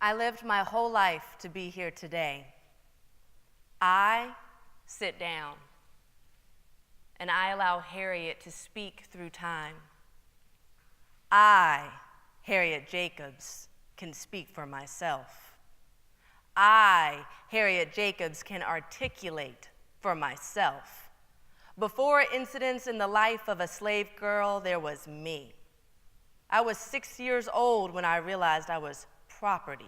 I lived my whole life to be here today. I sit down, and I allow Harriet to speak through time. I, Harriet Jacobs, can speak for myself. I, Harriet Jacobs, can articulate for myself. Before incidents in the life of a slave girl, there was me. I was 6 years old when I realized I was property,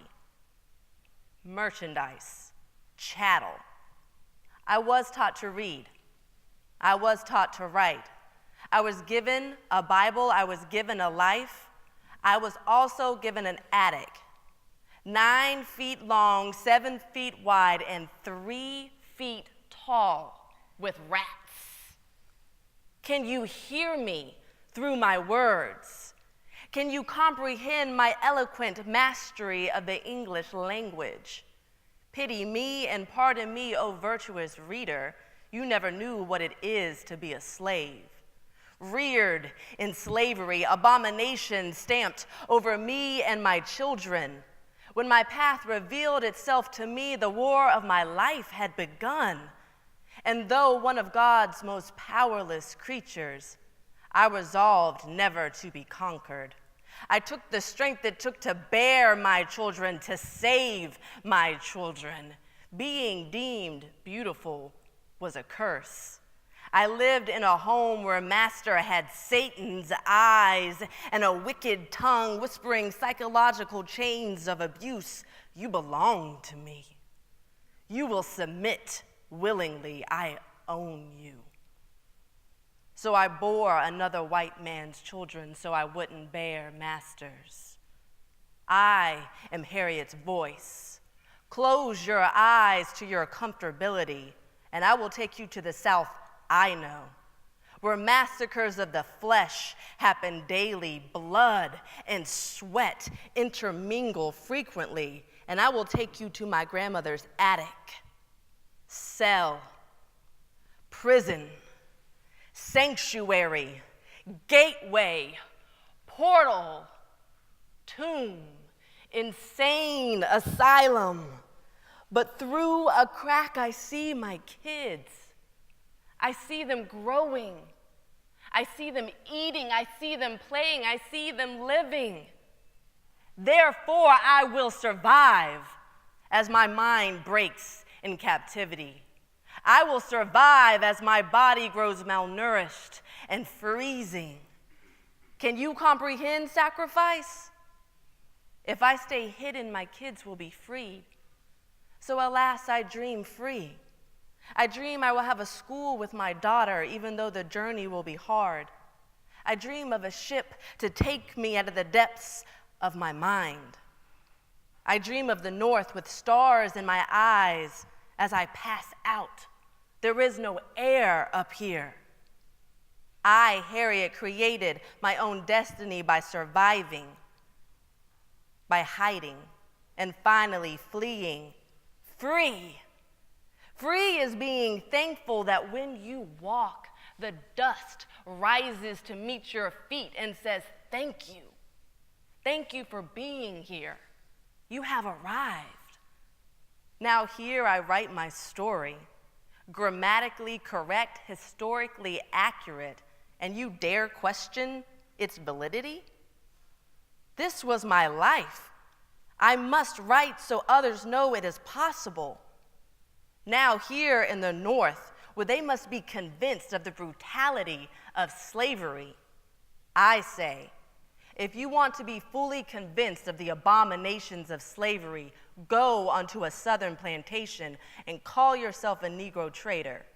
merchandise, chattel. I was taught to read. I was taught to write. I was given a Bible. I was given a life. I was also given an attic, 9 feet long, 7 feet wide, and 3 feet tall with rats. Can you hear me through my words? Can you comprehend my eloquent mastery of the English language? Pity me and pardon me, O virtuous reader, you never knew what it is to be a slave. Reared in slavery, abomination stamped over me and my children. When my path revealed itself to me, the war of my life had begun. And though one of God's most powerless creatures, I resolved never to be conquered. I took the strength it took to bear my children, to save my children. Being deemed beautiful was a curse. I lived in a home where master had Satan's eyes and a wicked tongue whispering psychological chains of abuse. You belong to me. You will submit willingly. I own you. So I bore another white man's children so I wouldn't bear masters. I am Harriet's voice. Close your eyes to your comfortability, and I will take you to the South I know, where massacres of the flesh happen daily, blood and sweat intermingle frequently, and I will take you to my grandmother's attic, cell, prison, sanctuary, gateway, portal, tomb, insane asylum. But through a crack, I see my kids. I see them growing. I see them eating. I see them playing. I see them living. Therefore, I will survive as my mind breaks in captivity. I will survive as my body grows malnourished and freezing. Can you comprehend sacrifice? If I stay hidden, my kids will be freed. So alas, I dream free. I dream I will have a school with my daughter, even though the journey will be hard. I dream of a ship to take me out of the depths of my mind. I dream of the north with stars in my eyes as I pass out. There is no air up here. I, Harriet, created my own destiny by surviving, by hiding, and finally fleeing. Free. Free is being thankful that when you walk, the dust rises to meet your feet and says, thank you. Thank you for being here. You have arrived. Now here I write my story, grammatically correct, historically accurate, and you dare question its validity? This was my life. I must write so others know it is possible. Now here in the North, where they must be convinced of the brutality of slavery, I say, if you want to be fully convinced of the abominations of slavery, go onto a southern plantation and call yourself a Negro trader.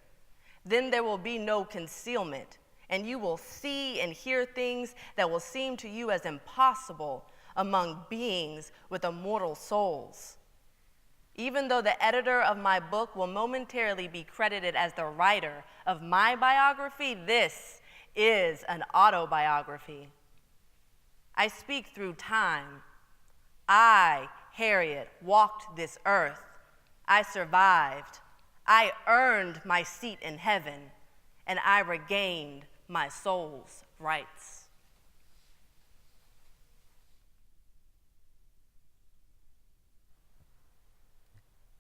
Then there will be no concealment, and you will see and hear things that will seem to you as impossible among beings with immortal souls. Even though the editor of my book will momentarily be credited as the writer of my biography, this is an autobiography. I speak through time. I, Harriet, walked this earth. I survived. I earned my seat in heaven, and I regained my soul's rights.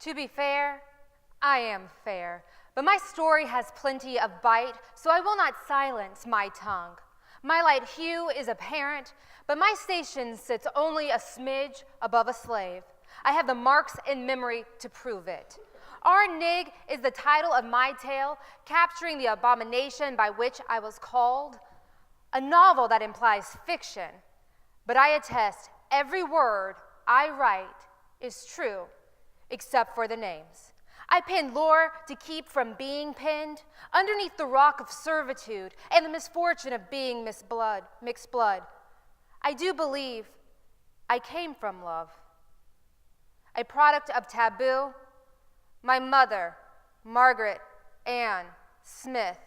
To be fair, I am fair, but my story has plenty of bite, so I will not silence my tongue. My light hue is apparent, but my station sits only a smidge above a slave. I have the marks in memory to prove it. Our Nig is the title of my tale, capturing the abomination by which I was called. A novel that implies fiction, but I attest every word I write is true, except for the names. I penned lore to keep from being penned, underneath the rock of servitude and the misfortune of being mixed blood. I do believe I came from love. A product of taboo, my mother, Margaret Ann Smith,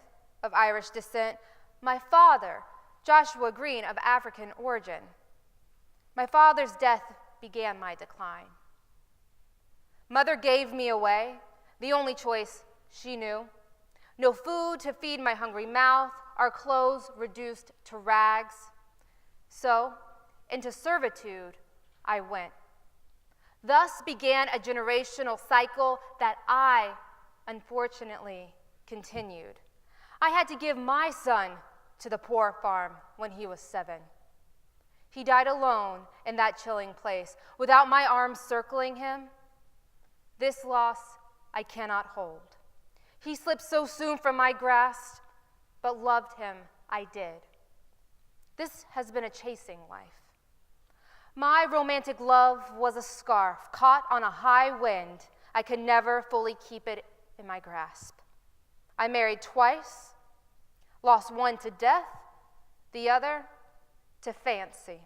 of Irish descent, my father, Joshua Green, of African origin. My father's death began my decline. Mother gave me away, the only choice she knew. No food to feed my hungry mouth, our clothes reduced to rags. So, into servitude I went. Thus began a generational cycle that I, unfortunately, continued. I had to give my son to the poor farm when he was 7. He died alone in that chilling place, without my arms circling him. This loss I cannot hold. He slipped so soon from my grasp, but loved him I did. This has been a chasing life. My romantic love was a scarf caught on a high wind. I could never fully keep it in my grasp. I married twice, lost one to death, the other to fancy.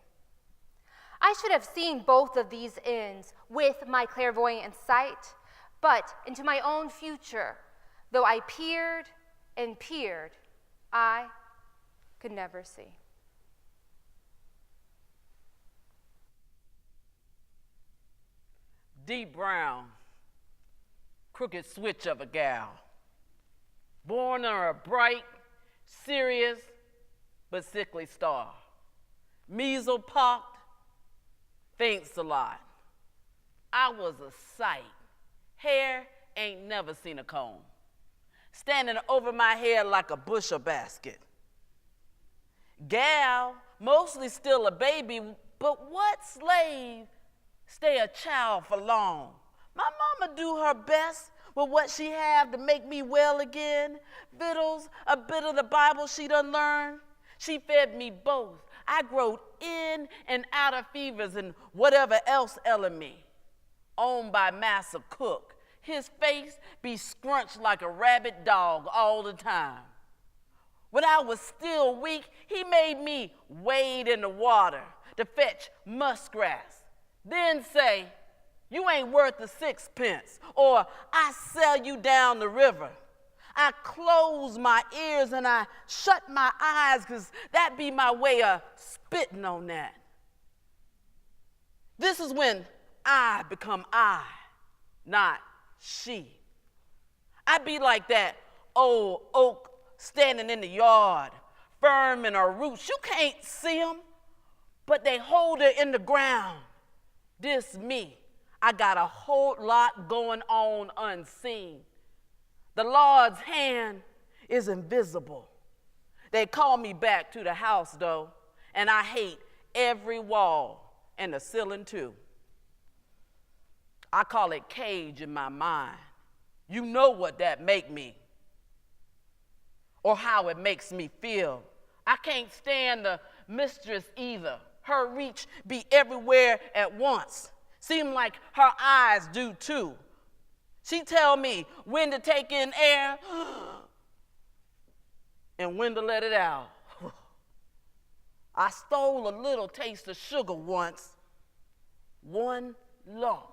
I should have seen both of these ends with my clairvoyant sight, but into my own future, though I peered and peered, I could never see. Deep brown, crooked switch of a gal, born under a bright, serious, but sickly star. Measle pocked, faints a lot. I was a sight. Hair ain't never seen a comb. Standing over my head like a bushel basket. Gal, mostly still a baby, but what slave stay a child for long? My mama do her best with what she have to make me well again. Victuals, a bit of the Bible she done learned. She fed me both. I growed in and out of fevers and whatever else ailing me. Owned by Massa Cook. His face be scrunched like a rabid dog all the time. When I was still weak, he made me wade in the water to fetch muskrats. Then say, you ain't worth a sixpence, or I sell you down the river. I close my ears and I shut my eyes because that be my way of spitting on that. This is when I become I, not she. I be like that old oak standing in the yard, firm in her roots. You can't see them, but they hold her in the ground. This me. I got a whole lot going on unseen. The Lord's hand is invisible. They call me back to the house, though, and I hate every wall and the ceiling, too. I call it cage in my mind. You know what that make me, or how it makes me feel. I can't stand the mistress either. Her reach be everywhere at once. Seem like her eyes do too. She tell me when to take in air and when to let it out. I stole a little taste of sugar once, one lump,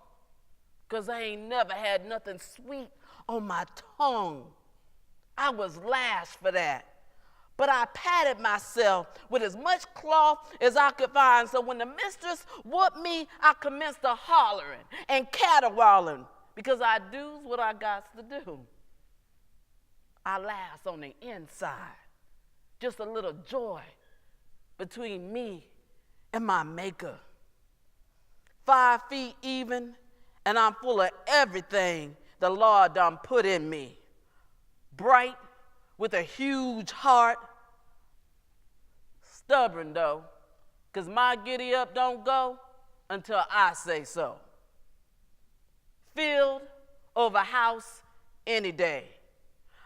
because I ain't never had nothing sweet on my tongue. I was lashed for that. But I patted myself with as much cloth as I could find, so when the mistress whooped me, I commenced to hollering and caterwauling, because I do's what I got to do. I laugh on the inside, just a little joy between me and my maker. 5 feet even and I'm full of everything the Lord done put in me. Bright, with a huge heart. Stubborn though, because my giddy up don't go until I say so. Field over house any day.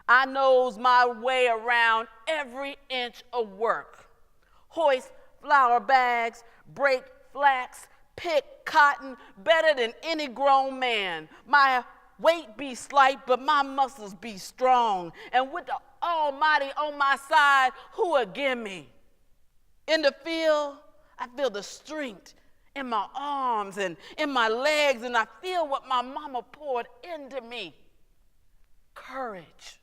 I knows my way around every inch of work. Hoist flour bags, break flax, pick cotton better than any grown man. My weight be slight, but my muscles be strong. And with the Almighty on my side, who again me? In the field, I feel the strength in my arms and in my legs, and I feel what my mama poured into me. Courage.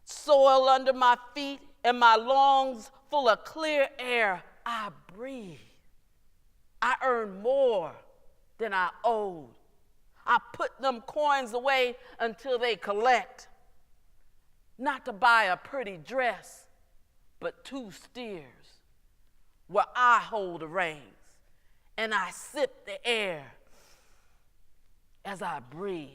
Soil under my feet and my lungs full of clear air, I breathe. I earn more than I owed. I put them coins away until they collect. Not to buy a pretty dress, but 2 steers where I hold the reins and I sip the air as I breathe.